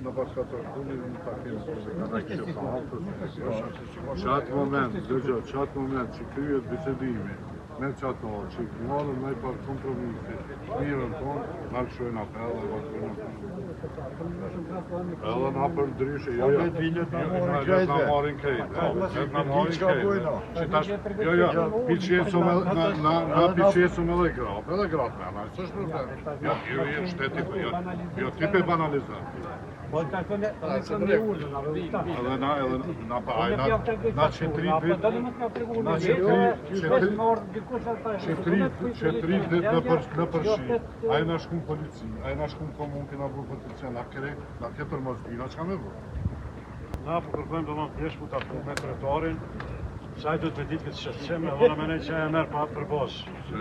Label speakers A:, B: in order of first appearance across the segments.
A: në bashkëtortunin në takim qatë moment që kryet bisedimi me qatarë që marrën me par kompromisi, mirën tonë, në këshojnë apel e vazhdojnë edhe na për ndryshe, jo, na marrin krejt, na piqesëm edhe gratë me, së është problem, jo shtetit, jo tipe banalizat. Që tritit në përshi, a e në shkun polici, a e në shkun komun këna bërë potencial, a ketër mosbina, që ka me bërë?
B: Na po kërkojmë do në pjesh ku ta punë me tretorin, saj do të ditë këtë shërqem, edhe në menej që e merë pa atë përbos.
A: Se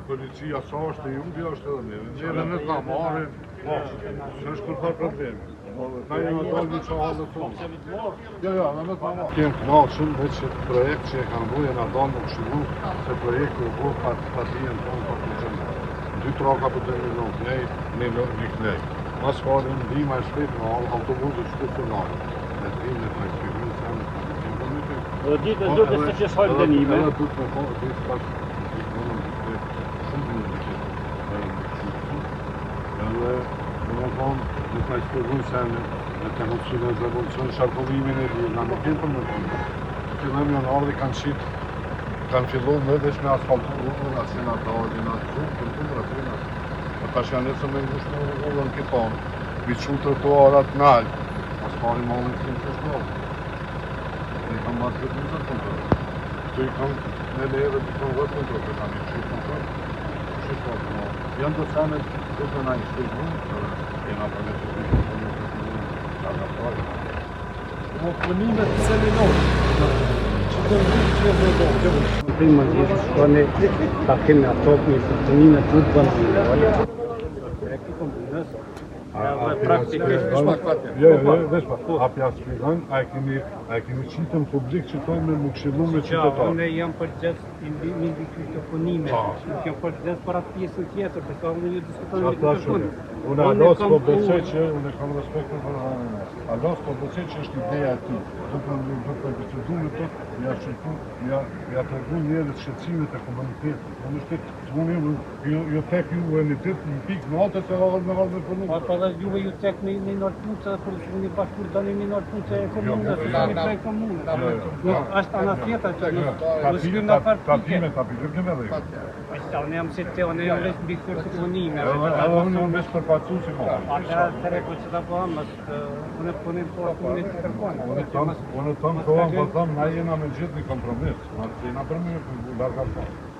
A: policia sa është e jumbi është edhe neve në ta marin, që është kërfar problemi. Na jemi dalë një që halë të tonë. Jo, në me ta marin. Kemë kënalë shumë veç që projekt që e kanë buje në dalë në këshilu, se projekt kërë bërë patijen tonë për të qënë. 2 traka për 2 milion një knej. Mas farin ndima e shpet në autobusit shkusionale. Në tim në të eksperimin se në
B: Dhe ditë e zote se që s'hajnë dënime.
A: Edhe du të me kohë, dhe të pas shumë edhe në më thonë, dhe të eksperimin se në të hëpsunë e revolucion sharkollimin e lirë, në më kemë për më thonë. Fillëm janë ardhi kanë qitë, kanë fillu me vesh me asfaltur ullën, asin atë ardhin atë shumë, për të rrëtina. Tash janë nësë me ngushtë në ullën këtonë, biqu trotuarat nalë, as pari malën të në qështëllë. Ne kam batë këtë në zërë kontrolë. Të i kam me lejë dhe të kanë vërë kontrolë, të kanë i qështë kontrolë. Qështë kontrolë. Janë të samet të të na i shtë mund, jena për me që të një të një pari.
C: Punimet seminore. Që të një që e vërdojnë.
D: Prima gjithë shkone ta kemi ato një punimet të të bëndë.
A: A pja shpizan, a e kemi qitën publik që tojnë me më këshillu me qytetarë?
D: Unë jam përgjes një këtë punime, nuk jam përgjes për atë pjesën tjetër, përsa unë ju diskutojnë me këtë punë.
A: Unë alos po besoj që, unë e kam respektin për alos po besoj që është ideja e ti. Do të bisedu me të, ja të regu njerët shqecimet e komunitetit. Unë është të unë ju tek ju e një ditë një pikë në atë se me valë me përnu.
D: Pa dhe juve ju tek një nërpucë, për një bashkur do një nërpucë e komunës, të një prej komunës. Ashtë anë tjetër që në shkym në partike.
A: Tapime me dhe.
D: Unë jam si te, unë jam vesh mbi kërë të punime.
A: Unë jam vesh për pacu si ma.
D: Ata të reko që të bëhem, unë e punim po punit të kërkone.
A: Unë të tonë kohën, po thëmë, na jena me gjithë një kompromis. Na jena për një larga tonë.